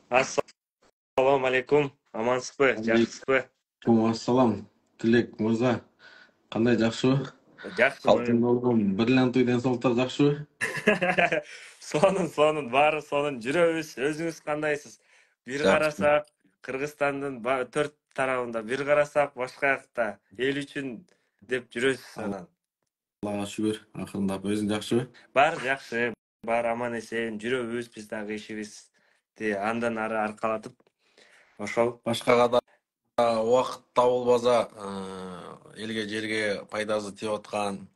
Assalomu alaykum. Amansызбы, жакшысызбы? Алейкум ассалам. Тилек мырза, кандай жакшыбы? Жакшымын. Калтын болгон бриллиантый ден соолуктар жакшыбы? Сонун, баары сонун жүрөбүз. Өзүңүз кандайсыз? Бир Жакшы. карасак, Кыргызстандын 4 тарабында, бир карасак башка жакта эл үчүн деп жүрөбүз анан. Аллага шүгүр. Акырындап өзүң жакшыбы? Баары жакшы, баары аман эсен жүрөбүз, биз дагы ишибизди андан ары аркалатып. Ошол. Башкага да убакыт табылбаса, элге жерге пайдасы тийип аткан,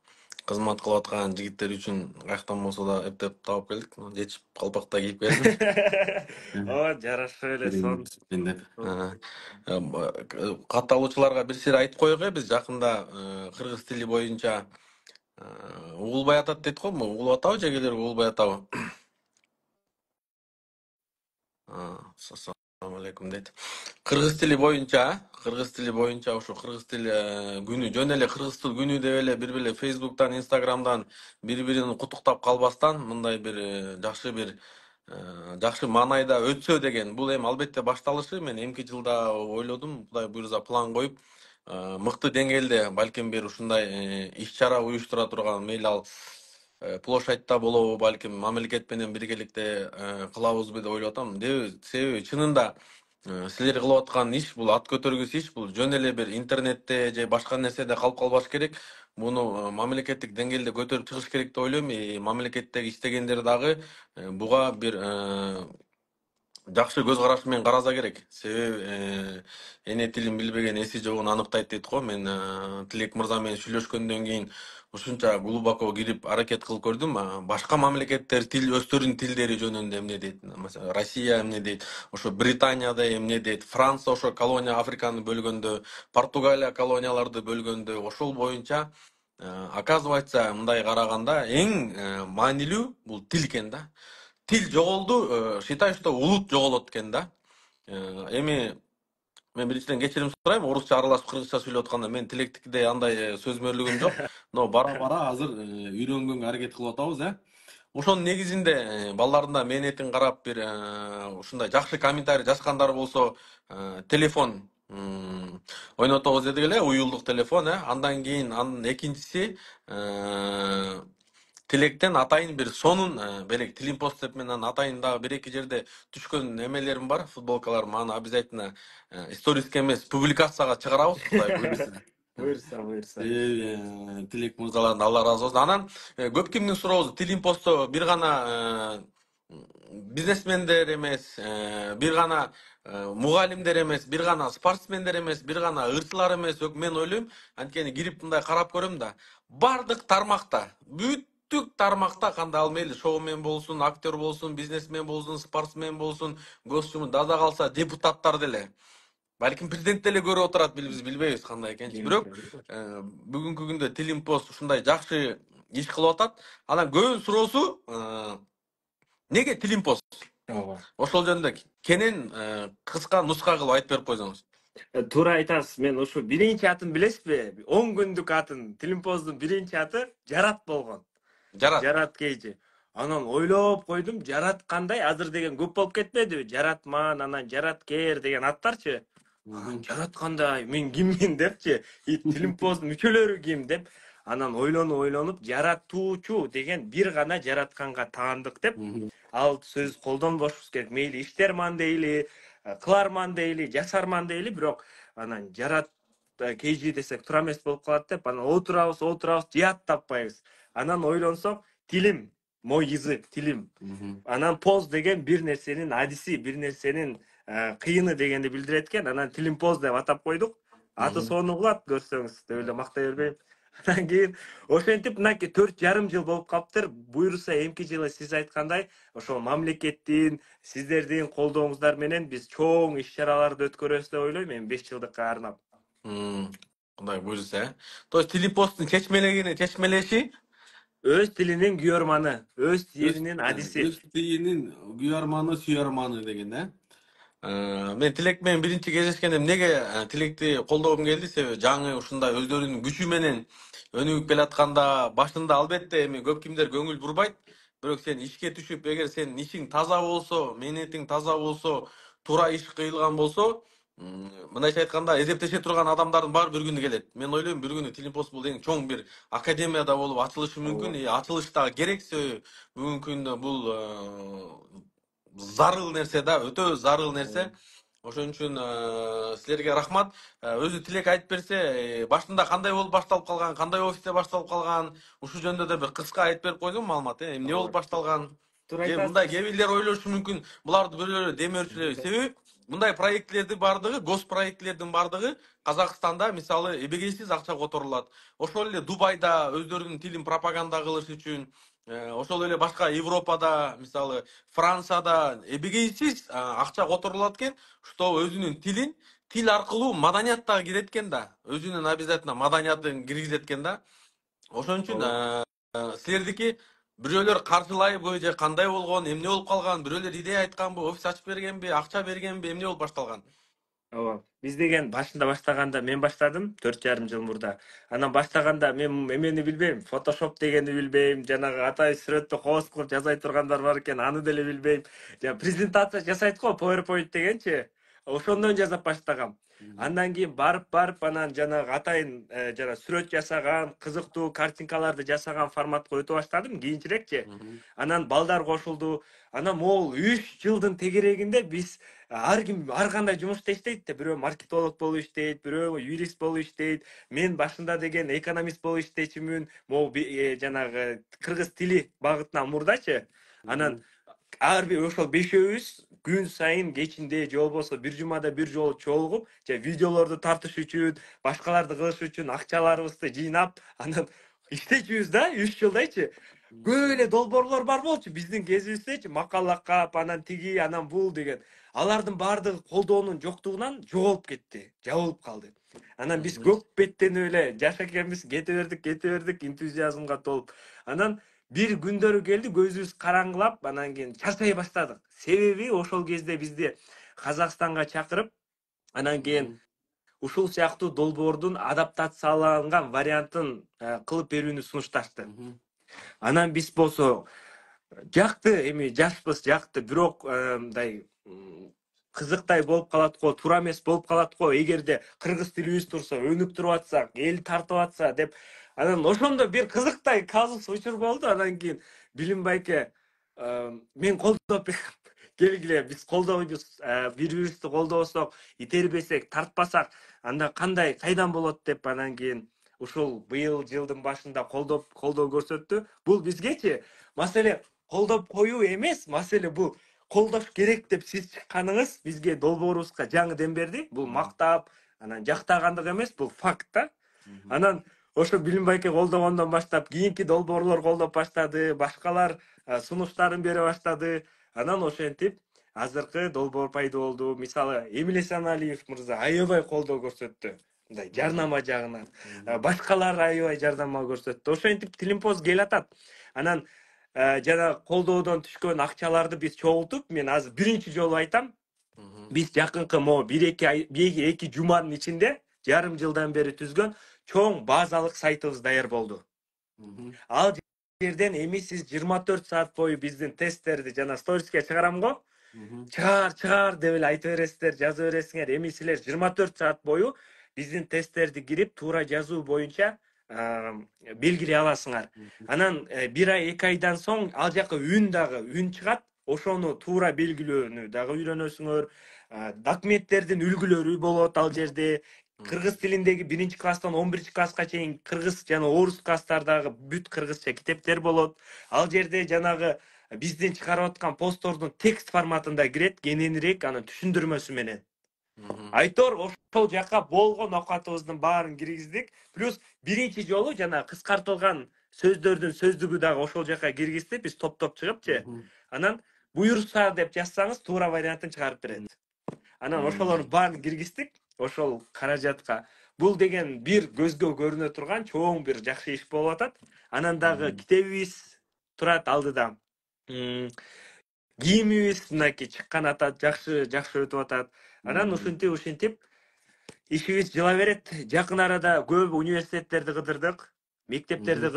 кызмат кылып аткан жигиттер үчүн каяктан болсо да эптеп тауып келдик. Жечип калпакта кийип келдим. О, жараша эле сон. Деп. Катталуучуларга бир сир айтып коелу, биз жакында кыргыз тили боюнча угулбай атат дейт го, угулуп атабы же келер угулбай атабы? Ассаламу алейкум дейт. Кыргыз тили боюнча ушу кыргыз тили күнү, жөн эле кыргыз тил күнү деп эле бир бире Фейсбуктан, Инстаграмдан бири-бирин куттуктап калбастан, мындай бир жакшы маанайда өтсө деген. Бул эми албетте башталышы. Мен эмки жылда ойлодум, Кудай буйрса план коюп, мыкты деңгээлде балким бир ушундай иш-чара уюштура турган, мейли ал площадьта болобу, балким мамлекет менен биргеликте кылабызбы деп ойлоп атам. Себеби чынында силер кылып аткан иш бул ат көтөргүс иш, бул жөн эле бир интернетте же башка нерседе калып калбаш керек. Муну мамлекеттик деңгээлде көтөрүп чыгыш керек деп ойлойм. Мамлекеттеги иштегендер дагы буга бир жакшы көз караш менен караса керек. Себеби эне тилин билбеген эси жогун аныктайт дейт го. Мен Тилек мырза менен сүйлөшкөндөн кийин ушунча глубоко кирип аракет кылып көрдүм. Башка мамлекеттер өздөрүнүн тилдери жөнүндө эмне дейт? Маселен, Россия эмне дейт? Ошо Британияда эмне дейт? Франция ошо колония Африканы бөлгөндө, Португалия колонияларды бөлгөндө, ошол боюнча оказывается, мындай караганда эң маанилүү бул тил экен да. Тил жоголду, считаю, что улут жоголот экен да. Эми мен биринчиден кечирим сурайм, орусча аралашып кыргызча сүйлөп атканда мен Тилектикидей андай сөзмөрлүгүм жок. Но бара-бара азыр үйрөнгөнгө аракет кылып атабыз, Ошонун негизинде балдардын да мээнетин карап бир ушундай жакшы комментарий жазгандар болсо, телефон ойнотобуз дедик эле, уюлдук телефон, Андан кийин анын экинчиси Тилектен атайын бир сонун белек Тилимпост деп мен анан атайын дагы бир эки жерде түшкөн эмелерим бар, футболкаларым. Аны обязательно историске эмес, публикацияга чыгарабыз, Кудай буйрса. Буйрса. Тилек мырзалардан Алла ыраазы болсун. Анан көп кимдин суроосу Тилимпостто бир гана бизнесмендер эмес, бир гана мугалимдер эмес, бир гана спортсмендер эмес, бир гана ырчылар эмес. Мен ойлойм, анткени кирип мындай карап көрөм да, бардык тармакта, бүттүк тармакта, кандай ал мейли шоумен болсун, актер болсун, бизнесмен болсун, спортсмен болсун, госчумун, дада калса депутаттар деле, балким президент деле көрүп отурат, биз билбейбиз кандай экенин. Бирок бүгүнкү күндө Тилимпост ушундай жакшы иш кылып атат. Анан көбүнүн суроосу неге Тилимпост? Ошол жөнүндө кенен кыска нуска кылып айтып берип койсоңуз. Туура айтасыз. Мен ушу биринчи атын билесизби? 10 күндүк атын, Тилимпоздун биринчи аты Жарат болгон. Жарат Кейжи. Анан ойлоп койдум, Жарат кандай? Азыр деген көп болуп кетпедиби? Жаратман, анан Жараткер деген аттарчы. Жарат кандай? Мен киммин депчи? Тилимпоздун мүчөлөрү ким деп. Анан ойлонуп, жаратуучу деген бир гана жаратканга таандык деп. Ал сөз колдонбошубуз керек. Мейли иштерман дейли, кыларман дейли, жасарман дейли, бирок анан Жарат Кейжи десек туура эмес болуп калат деп, анан отурабыз, жаат таппайбыз. Анан ойлонсок, тилим, мой язык, тилим. Анан поз деген бир нерсенин адиси, бир нерсенин кыйыны дегенди билдирет экен. Анан Тилимпоз деп атап койдук. Аты сонун кылат, көрсөңүз, деп эле мактай бербейм. Анан кийин ошентип мынакей 4,5 жыл болуп калыптыр. Буйрса эмки жылы сиз айткандай, ошол мамлекеттин, сиздердин колдооңуздар менен биз чоң иш-чараларды өткөрөбүз деп ойлойм, эми 5 жылдыкка арнап. Кудай буйрса, То есть Тилимпосттун чечмелеши өз тилинин күйөрманы, өз тилинин адиси. Өз тилинин күйөрманы, сүйөрманы деген, Мен Тилек менен биринчи кездешкенде эмнеге Тилекти колдогум келди, себеби жаңы ушундай өздөрүнүн күчү менен өнүгүп келатканда башында албетте эми көп кимдер көңүл бурбайт. бирок сен ишке түшүп, эгер сенин ишиң таза болсо, мээнетиң таза болсо, туура иш кыйылган болсо, мындайча айтканда эзептеше турган адамдардын баары бир күнү келет. Мен ойлойм, бир күнү Тилимпост бул эң чоң бир академияда болуп ачылышы мүмкүн. Ооба. Ачылыш дагы керек, себеби бүгүнкү күндө бул зарыл нерсе да, өтө зарыл нерсе. Ошон үчүн силерге рахмат. Өзү Тилек айтып берсе, башында кандай болуп башталып калган, кандай офисте башталып калган, ушул жөнүндө да бир кыска айтып берип койсоң маалымат, эмне болуп Ооба. башталган. Туура Же мындай айтасыз. кээ бирлер ойлошу мүмкүн, буларды бирөөлөр демөөрчүлөр. Себеби мындай проекттердин бардыгы, госпроектлердин бардыгы Казакстанда мисалы эбегейсиз акча которулат. Ошол эле Дубайда өздөрүнүн тилин пропаганда кылыш үчүн, ошол эле башка Европада, мисалы Францияда эбегейсиз акча которулат экен, что өзүнүн тилин, тил аркылуу маданият дагы кирет экен да. Өзүнүн обязательно маданиятын киргизет экен да. Ошон үчүн Ооба. силердики бирөөлөр каржылайбы же кандай болгон, эмне болуп калган, бирөөлөр идея айтканбы, офис ачып бергенби, акча бергенби, эмне болуп башталган? Ооба. Биз деген башында баштаганда мен баштадым 4,5 жыл мурда. Анан баштаганда мен эмени билбейм, фотошоп дегенди билбейм, жанагы атай сүрөттү хост кылып жасай тургандар бар экен, аны деле билбейм. Жана презентация жасайт го, PowerPoint дегенчи. Ошондон жасап баштагам. Андан кийин барып анан жанагы атайын жана сүрөт жасаган, кызыктуу картинкаларды жасаган форматка өтө баштадым, кийинчерээкчи. Анан балдар кошулду. Анан могул 3 жылдын тегерегинде биз ар ким ар кандай жумушта иштейт да, бирөө маркетолог болуп иштейт, бирөө юрист болуп иштейт. Мен башында деген экономист болуп иштечүмүн, могу жанагы кыргыз тили багытынан мурдачы. Анан ар бир ошол бешөөбүз күн сайын кечинде же болбосо бир жумада бир жолу чогулуп, же видеолорду тартыш үчүн, башкаларды кылыш үчүн акчаларыбызды жыйнап, анан иштечүбүз да 3 жылдайчы. Көп эле долбоорлор бар болчу биздин кезибиздечи, макала кап, анан тиги, анан бул деген. Алардын баардыгы колдоонун жоктугунан жоголуп кетти, жабылып калды. Анан биз көк беттенип эле жаша экенбиз, кете бердик энтузиазмга толуп. Анан бир күндөрү келди, көзүбүз караңгылап, анан кийин чарчай баштадык. Себеби ошол кезде бизди Казакстанга чакырып, анан кийин ушул сыяктуу долбоордун адаптацияланган вариантын кылып берүүнү сунушташты. Анан биз болсо жакты, эми жашпыз, жакты, бирок мындай кызыктай болуп калат го, туура эмес болуп калат го, эгерде кыргыз тилибиз турса, өнүк туруп атсак, эл тартып атса деп. Анан ошондо бир кызыктай казус учур болду. Анан кийин Билим байке мен колдоп келгиле, биз колдойбуз, бири бирибизди колдобосок, итербесек, тартпасак, анда кайдан болот деп. Анан кийин ушул быйыл жылдын башында колдоо көрсөттү. Бул бизгечи маселе колдоп коюу эмес, маселе бул колдош керек деп сиз чыкканыңыз бизге, долбоорубузга жаңы дем берди. Бул мактап, анан жактагандык эмес, бул факт да. Анан ошо Билим байке колдогондон баштап кийинки долбоорлор колдоп баштады, башкалар сунуштарын бере баштады. Анан ошентип азыркы долбоор пайда болду. Мисалы, Эмиль Эсеналиев мырза аябай колдоо көрсөттү. Мындай жарнама жагынан. Башкалар аябай жардама көрсөттү. Ошентип Тилимпоз келатат. Анан жана колдоодон түшкөн акчаларды биз чогултуп, мен азыр биринчи жолу айтам, биз жакынкы могу 1-2 жуманын ичинде, жарым жылдан бери түзгөн чоң базалык сайтыбыз даяр болду. Ал жерден эми сиз 24 саат бою биздин тесттерди жана сториске чыгарам го, чыгар деп эле айта бересиздер, жаза бересиңер. Эми силер 24 саат бою биздин тесттерди кирип, туура жазуу боюнча белгилей аласыңар. Анан 1 ай 2 айдан соң ал жака үн чыгат. Ошону туура белгилөөнү дагы үйрөнөсүңөр. Документтердин үлгүлөрү болот ал жерде. Кыргыз тилиндеги 1-класстан 11-класска чейин кыргыз жана орус класстардагы бүт кыргызча китептер болот. Ал жерде жанагы биздин чыгарып аткан посттордун текст форматында кирет, кененирээк анын түшүндүрмөсү менен. Айтор ошол жака болгон окуатыбыздын баарын киргиздик. Плюс биринчи жолу жана кыскартылган сөздөрдүн сөздүгү дагы ошол жака киргиздик, биз топтоп чыгыпчы. Анан буюрса деп жазсаңыз туура вариантын чыгарып берет. Анан ошолордун баарын киргиздик ошол каражатка. Бул деген бир көзгө көрүнө турган чоң бир жакшы иш болуп атат. Анан дагы китебибиз турат алдыда. Кийимибиз мынакей чыккан атат, жакшы өтүп атат. Анан ушинтип ишибиз жыла берет. Жакын арада көп университеттерди кыдырдык. Мектептерди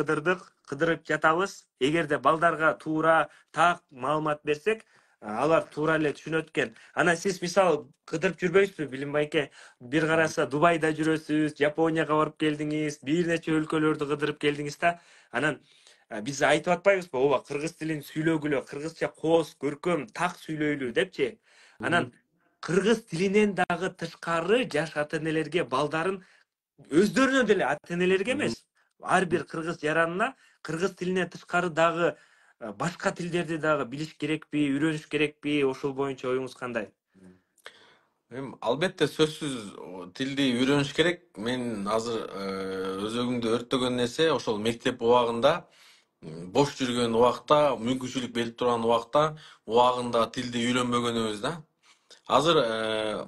кыдырып жатабыз. Эгерде балдарга туура так маалымат берсек, алар туура эле түшүнөт экен. Анан сиз мисалы кыдырып жүрбөйсүзбү, Билим байке? Бир караса Дубайда жүрөсүз, Японияга барып келдиңиз, бир нече өлкөлөрдү кыдырып келдиңиз да. Анан биз айтып атпайбызбы? Ооба, кыргыз тилин сүйлөгүлө, кыргызча кооз, көркөм, так сүйлөйлү депчи. Анан кыргыз тилинен дагы тышкары жаш ата энелерге балдарын өздөрүнө деле ата энелерге эмес, ар бир кыргыз жаранына кыргыз тилинен тышкары дагы башка тилдерди дагы билиш керекпи, үйрөнүш керекпи? Ошол боюнча оюңуз кандай? Албетте сөзсүз тилди үйрөнүш керек. Мен азыр өзөгүмдү өрттөгөн нерсе ошол мектеп убагында бош жүргөн убакта, мүмкүнчүлүк берип турган убагында тилди үйрөнбөгөнүбүз да. Азыр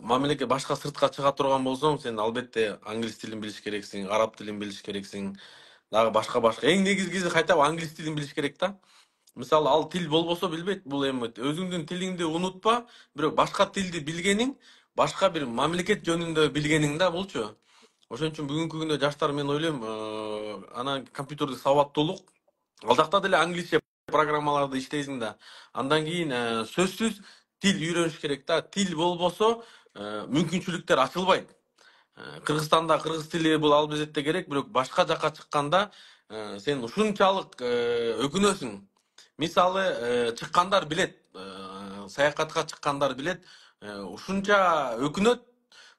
мамлекет башка сыртка чыга турган болсоң, сен албетте англис тилин билиш керексиң, араб тилин билиш керексиң, дагы башка. Эң негизгиси кайтап англис тилин билиш керек да. Мисалы ал тил болбосо билбейт, бул эми өзүңдүн тилиңди унутпа, бирок башка тилди билгениң, башка бир мамлекет жөнүндө билгениң да булчу. Ошон үчүн бүгүнкү күндө жаштар, мен ойлойм, анан компьютердик сабаттуулук, ал жакта деле англисче программаларды иштейсиң да. Андан кийин сөзсүз тил үйрөнүш керек да. Тил болбосо мүмкүнчүлүктөр ачылбайт. Кыргызстанда кыргыз тили бул албетте керек, бирок башка жака чыкканда сен ушунчалык өкүнөсүң. Мисалы, чыккандар билет, саякатка чыккандар билет, ушунча өкүнөт,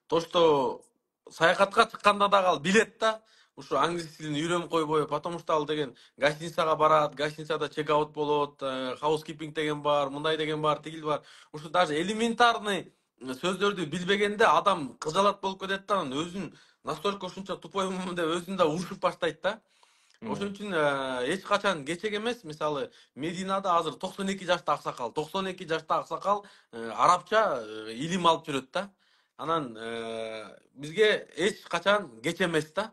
то что саякатка чыкканда дагы ал билет да, ушу англис тилин үйрөнүп койбой, потому что ал деген гостиницага барат, гостиницада чек-аут болот, хаускипинг деген бар, мындай деген бар, тигил бар. Ушу даже элементарный сөздөрдү билбегенде адам кыжалат болуп кетет да, анан өзүн настолько ушунча тупоймун деп өзүн да урушуп баштайт да. Ошон үчүн эч качан кечек эмес. Мисалы, Мединада азыр 92 жашта аксакал, 92 жашта аксакал арабча илим алып жүрөт да. Анан бизге эч качан кеч эмес да.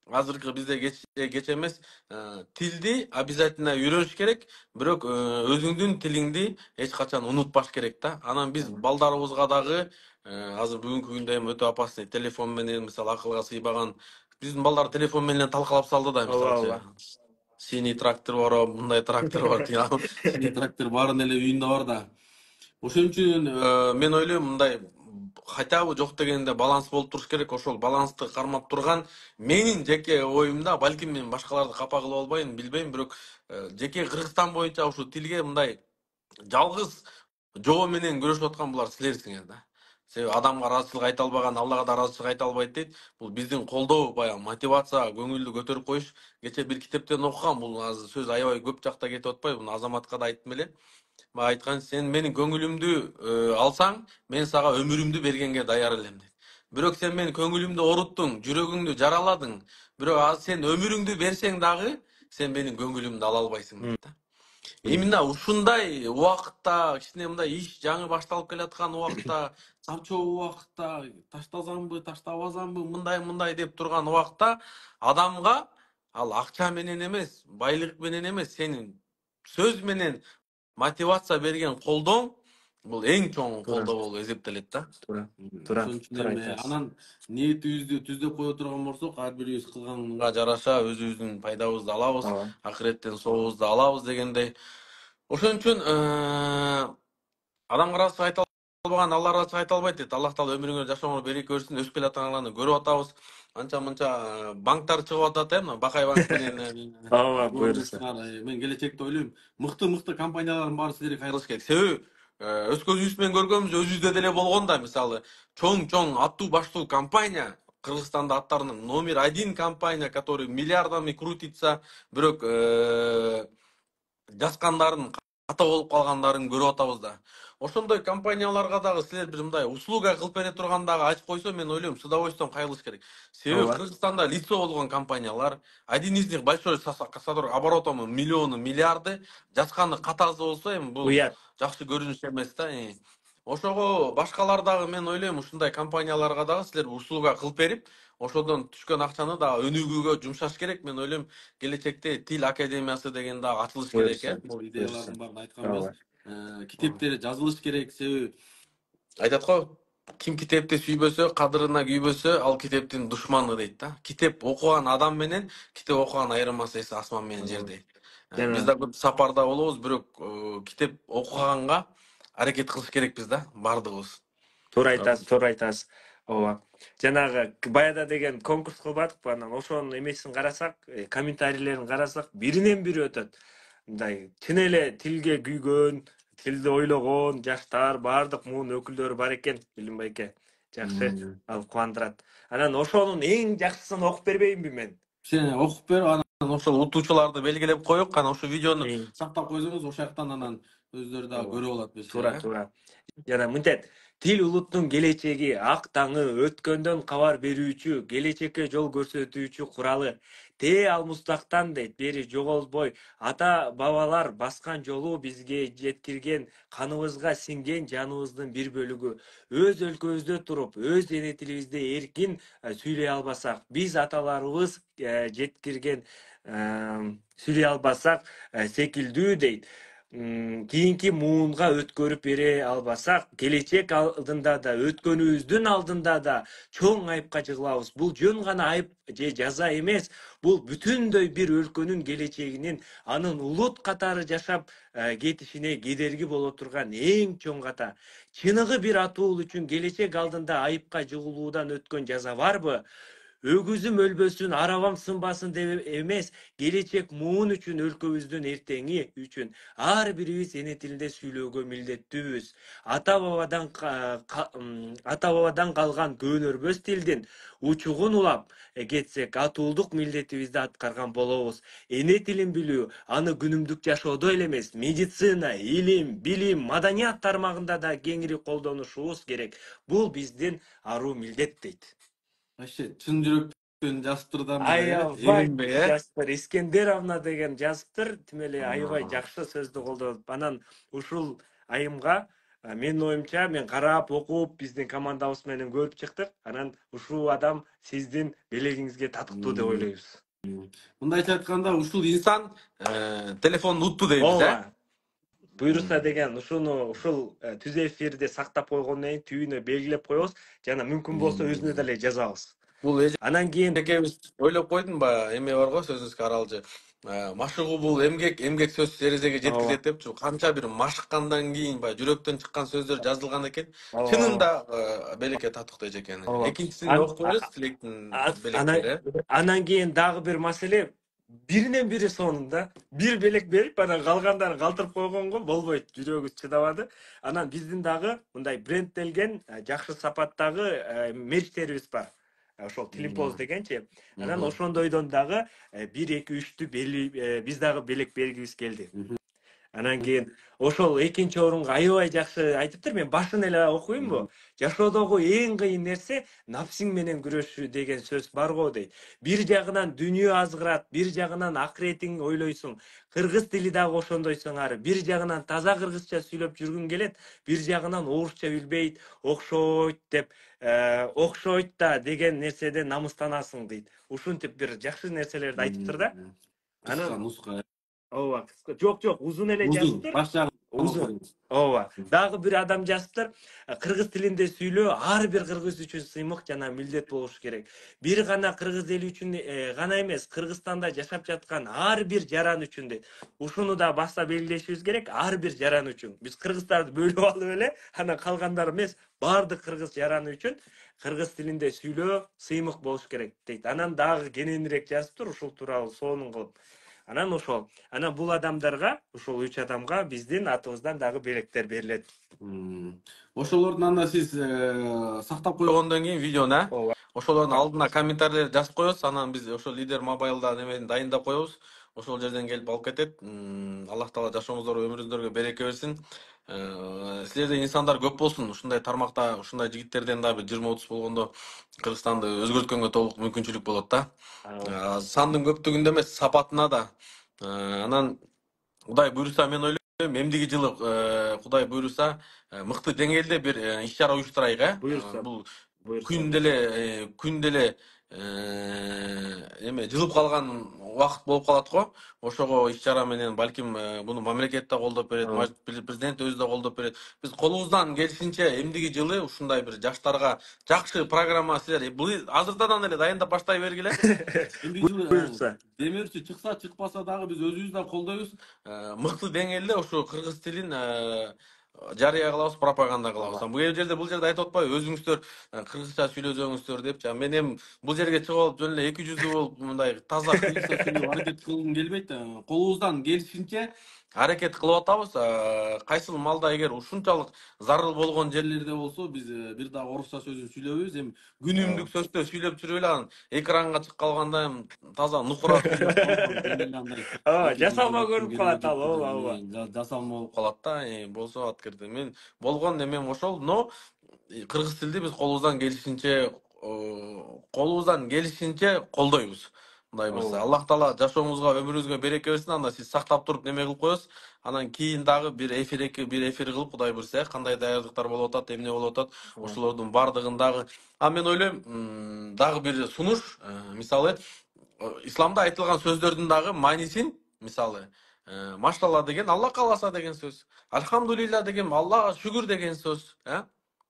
Азыркы бизде кеч эмес. Тилди обязательно үйрөнүш керек, бирок өзүңдүн тилиңди эч качан унутпаш керек да. Анан биз балдарыбызга дагы азыр бүгүнкү күндө эми өтө опасный телефон менен, мисалы, акылга сыйбаган, биздин балдар телефон менен талкалап салды да, мисалчы. Ооба, Синий трактор бар, мындай трактор бар, тигил синий трактор баарын эле үйүндө бар да. Ошон үчүн мен ойлойм, мындай хотя бы жок дегенде баланс болуп туруш керек. Ошол балансты кармап турган менин жеке оюмда, балким мен башкаларды капа кылып албайм, билбейм, бирок жеке Кыргызстан боюнча ушул тилге мындай жалгыз жоо менен күрөшүп аткан булар силерсиңер да. Себеби адамга ыраазычылык айта албаган Аллага да ыраазычылык айта албайт дейт. Бул биздин колдоо, баягы мотивация, көңүлдү көтөрүп коюш. Кече бир китептен окугам, бул азыр сөз аябай көп жакта кетип атпайбы? Буну Азаматка да айттым эле. Бага айткан, сен менин көңүлүмдү алсаң, мен сага өмүрүмдү бергенге даяр элем дейт. Бирок сен менин көңүлүмдү оруттуң, жүрөгүңдү жараладың. Бирок азыр сен өмүрүңдү берсең дагы, сен менин көңүлүмдү ала албайсың дейт да. Именно ушундай убакытта, кичине мындай иш жаңы башталып келаткан убакта, чарчоо убакта, таштасамбы, таштабасамбы, мындай деп турган убакта адамга ал акча менен эмес, байлык менен эмес, сенин сөз менен мотивация берген колдооң бул эң чоң колдоо болуп эсептелет да. Ошон үчүн эми анан ниетибизди түздөп кое турган болсок, ар бирибиз кылганга жараша өзүбүздүн пайдабызды алабыз, акыреттен сообузду алабыз дегендей. Ошон үчүн адамга ыраазычылык айта албаган Алла ыраазычылык айта албайт дейт. Аллах Таала өмүрүңөр жашооңор береке берсин. Өсүп келатканыңарды көрүп атабыз. Анча-мынча банктар чыгып атат, мына Бакай банк менен. ооба, буюрса. Мен келечекте ойлойм, мыкты компаниялардын баары силерге кайрылыш керек. Себеби өз көзүбүз менен көргөнбүз, өзүбүздө деле болгон да. Мисалы, чоң аттуу баштуу компания, Кыргызстанда аттарының номер 1 компания, который миллиардами крутится, бирок жазгандарын ката болуп калгандарын көрүп атабыз да. Ошондой компанияларга дагы силер бир мындай услуга кылып бере турган дагы ачып койсо, мен ойлойм, с удовольствием кайрылыш керек. Себеби Кыргызстанда лицо болгон компаниялар, один из них большой, с оборотом миллионы, миллиарды, жазганы катасы болсо, эми бул жакшы көрүнүш эмес да. Ошого башкалар дагы, мен ойлойм, ушундай компанияларга дагы силер услуга кылып берип, ошодон түшкөн акчаны дагы өнүгүүгө жумшаш керек. Мен ойлойм, келечекте тил академиясы деген дагы ачылыш керек, бул идеялардын баарын айтканбыз. Китептери жазылыш керек, себеби айтат го, Ким китепти сүйбөсө, кадырына күйбөсө, ал китептин душманы дейт да. Китеп окуган адам менен китеп окуган айырмасы эси асман менен жер дейт. Биз жана да көп сапарда болобуз, бирок китеп окуганга аракет кылыш керекпиз да, бардыгыбыз. туура айтасыз, туура айтасыз. Ооба. Жанагы баяда деген конкурс кылбадыкпы, анан ошонун эмесин карасак, комментарийлерин карасак, биринен бири өтөт. Мындай чын эле тилге күйгөн, тилди ойлогон жаштар, бардык муун өкүлдөрү бар экен, Билим байке. Жакшы, ал кубандырат. Анан ошонун эң жакшысын окуп бербейинби мен? Сен окуп берип, анан ошол утуучуларды белгилеп коюк, анан ошол видеону Эң. сактап койсоңуз, ошол жактан анан өздөрү дагы Ооба. көрүп алат бешке, Туура, туура. Жана мынтет, тил улуттун келечеги, ак таңы, өткөндөн кабар берүүчү, келечекке жол көрсөтүүчү куралы. Тээ ал мустактан дейт, бери жоголбой. Ата бабалар баскан жолу бизге жеткирген, каныбызга сиңген жаныбыздын бир бөлүгү. Өз өлкөбүздө туруп, өз эне тилибизде эркин сүйлөй албасак, биз аталарыбыз жеткирген сүйлөй албасак секилдүү дейт. Кийинки муунга өткөрүп бере албасак, келечек алдында да, өткөнүбүздүн алдында да чоң айыпка жыгылабыз. Бул жөн гана айып же жаза эмес, бул бүтүндөй бир өлкөнүн келечегинин, анын улут катары жашап кетишине кедерги боло турган эң чоң ката. Чыныгы бир атуул үчүн келечек алдында айыпка жыгылуудан өткөн жаза барбы? Өгүзүм өлбөсүн, арабам сынбасын деп эмес, келечек муун үчүн, өлкөбүздүн эртеңи үчүн ар бирибиз эне тилинде сүйлөөгө милдеттүүбүз. Ата бабадан калган көөнөрбөс тилдин учугун улап кетсек, атуулдук милдетибизди аткарган болобуз. Эне тилин билүү, аны күнүмдүк жашоодо эле эмес, медицина, илим, билим, маданият тармагында да кеңири колдонушубуз керек. Бул биздин аруу милдет дейт. Вообще чын жүрөктөн жазыптырдан мындай, Аябай эринбей, жазыптыр. Искендеровна деген жазыптыр. Тим эле аябай А. жакшы сөздү колдонуп. Анан ушул айымга менин оюмча, мен карап, окуп, биздин командабыз менен көрүп чыктык. Анан ушул адам сиздин белегиңизге татыктуу деп ойлойбуз. Мындайча айтканда, ушул инсан телефонду утту дейбиз, Ооба. Буйруса деген ушул түз эфирде сактап койгондон кийин түбүнө белгилеп коебуз, жана мүмкүн болсо өзүнө деле жазабыз. Бул Анан кийин экебиз ойлоп койдум ба, эме бар го сөзүбүзгө аралжы. Машыгуу бул эмгек, эмгек сөз терезеге жеткизет депчи. Канча бир машыккандан кийин баягы жүрөктөн чыккан сөздөр жазылган экен. Чынында белекке татыктуу экен. Экинчисин окуп коебуз, Тилектин белектери. Анан кийин дагы бир маселе, биринен бири сонунда бир белек берип, анан калгандарын калтырып койгонго болбойт, жүрөгүбүз чыдабады. Анан биздин дагы мындай брендтелген жакшы сапаттагы мерчтерибиз бар. Ошол Тилимпоз дегенчи. Анан ошондойдон дагы 1-2-3 биз дагы белек бергибиз келди. Анан кийин ошол экинчи орунга аябай жакшы айтыптыр. Мен башын эле окуймбу? Жашоодогу эң кыйын нерсе напсиң менен күрөшүү деген сөз бар го дейт. Бир жагынан дүнүйө азгырат, бир жагынан акыретиң ойлойсуң. Кыргыз тили дагы ошондой сыңары. Бир жагынан таза кыргызча сүйлөп жүргүң келет, бир жагынан орусча билбейт, окшойт деп, окшойт да деген нерседен намыстанасың дейт. Ушинтип бир жакшы нерселерди айтыптыр да. Кыска нуска. Ооба, жок, узун эле жазыптыр. Баш жагын Узун. Ооба. Дагы бир адам жазыптыр. Кыргыз тилинде сүйлөө ар бир кыргыз үчүн сыймык жана милдет болуш керек. Бир гана кыргыз эли үчүн гана эмес, Кыргызстанда жашап жаткан ар бир жаран үчүн дейт. Ушуну да башта белгилешибиз керек, ар бир жаран үчүн. Биз кыргыздарды бөлүп алып эле, анан калгандары эмес, бардык кыргыз жараны үчүн кыргыз тилинде сүйлөө сыймык болуш керек дейт. Анан дагы кененирээк жазыптыр ушул тууралуу сонун кылып. Анан ошол. Анан бул адамдарга, ушул 3 адамга биздин атыбыздан дагы белектер берилет. Ошолордун анда сиз сактап койгондон кийин видеону, Ооба. ошолордун алдына комментарийлерди жазып коебуз. Анан биз ошол Лидер Мобайлда немени дайындап коебуз. Ошол жерден келип алып кетет. Аллах таала жашооңуздорго, өмүрүңүздөргө береке берсин. Силердей инсандар көп болсун. Ушундай тармакта, ушундай жигиттерден дагы 20-30 болгондо Кыргызстанды өзгөрткөнгө толук мүмкүнчүлүк болот да. Сандын көптүгүндө эмес, сапатына да. Анан Кудай буйруса, мен ойлойм, эмдиги жылы Кудай буйруса мыкты деңгээлде бир иш-чара уюштурайык, Буйруса. Бул күн деле эме жылып калган убакыт болуп калат го. Ошого иш чара менен балким буну мамлекет да колдоп берет, Ооба. президент өзү да колдоп берет. Биз колубуздан келишинче эмдиги жылы ушундай бир жаштарга жакшы программа силер бул азыртадан эле дайындап баштай бергиле. Эмдиги жылы Буюрса. демирчи чыкса чыкпаса дагы биз өзүбүз да колдойбуз. Мыкты деңгээлде ушу кыргыз тилин жарыя кылабыз, пропаганда кылабыз. Бул жерде айтып атпайбы, өзүңүздөр кыргызча сүйлөсөңүздөр деп. Мен эми бул жерге чыгып алып жөн эле 200 болуп мындай таза кыргызча сүйлөп аракет кылгым келбейт. Колубуздан келишинче аракет кылып атабыз. Кайсыл маалда эгер ушунчалык зарыл болгон жерлерде болсо, биз бир дагы орусча сөзүн сүйлөбөйбүз. Эми күнүмдүк сөздө сүйлөп жүрүп эле анан экранга чыгып калганда таза нукура сүйлөп калсам мен эле андай Ооба, жасалма көрүнүп калат ал. Ооба. жасалма болуп калат да. Болсо аткырды. Мен болгон эмем ошол, но кыргыз тилди биз колубуздан келишинче колдойбуз. Мындай болсо, Аллах Таала жашооңузга, өмүрүңүзгө береке берсин. Анда сиз сактап туруп неме кылып коесуз. Анан кийин дагы бир эфир кылып, Кудай буйрса, кандай даярдыктар болуп атат, эмне болуп атат, ошолордун бардыгын дагы. Мен ойлойм, дагы бир сунуш, мисалы, исламда айтылган сөздөрдүн дагы маанисин, мисалы, машалла деген Алла кааласа деген сөз. Альхамдулилла деген Аллага шүгүр деген сөз,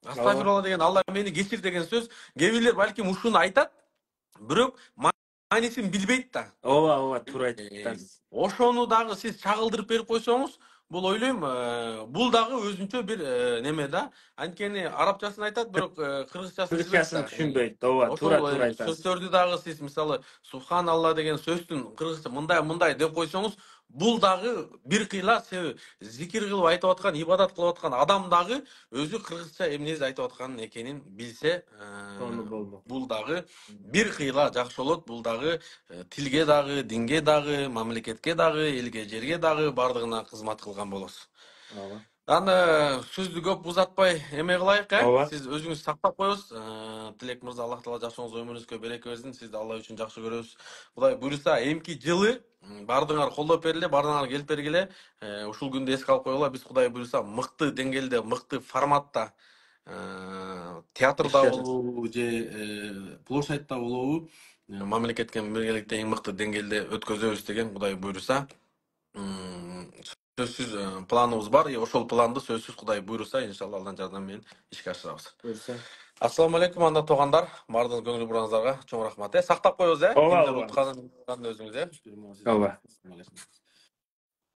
Астагфирулла деген Алла мени кечир деген сөз. Кээ бирлер балким ушуну айтат, бирок маанисин билбейт да. Ооба, туура айтып атасыз. Ошону дагы сиз чагылдырып берип койсоңуз, бул ойлойм, бул дагы өзүнчө бир неме да. Анткени арабчасын айтат, бирок кыргызчасын билбейт да. Кыргызчасын түшүнбөйт. Ооба, Ошол туура айтасыз. сөздөрдү дагы сиз мисалы Субханалла деген сөздүн кыргызча мындай деп койсоңуз, бул дагы бир кыйла себеби зикир кылып айтып аткан, ибадат кылып аткан адам дагы өзү кыргызча эмнеди айтып атканын экенин билсе, Болду. бул дагы бир кыйла жакшы болот. Бул дагы тилге дагы, динге дагы, мамлекетке дагы, элге, жерге дагы бардыгына кызмат кылган болосуз. Ооба. Аны сөздү көп узатпай эме кылайык, Ооба. Сиз өзүңүз сактап коесуз. Тилек мырза, Аллах Таала жашооңузга, өмүрүңүзгө береке берсин. Сизди Алла үчүн жакшы көрөбүз. Кудай буйруса, эмки жылы бардыгыңар колдоп бергиле, бардыгыңар келип бергиле. Ушул күндү эске алып койгула. Биз Кудай буйруса мыкты деңгээлде, мыкты форматта театрда болобу же площадьта болобу, мамлекетке биргеликте эң мыкты деңгээлде өткөзөбүз деген Кудай буйруса. Сөзсүз планыбыз бар. Ошол планды сөзсүз Кудай буйруса, иншалла Алланын жардамы менен ишке ашырабыз. Буйруса. Ассаламу алейкум, анда туугандар. Бардыгыңыз көңүл бураңыздарга чоң рахмат. Сактап коебуз, Ооба. кимдер утканын өзүңүз. Ооба.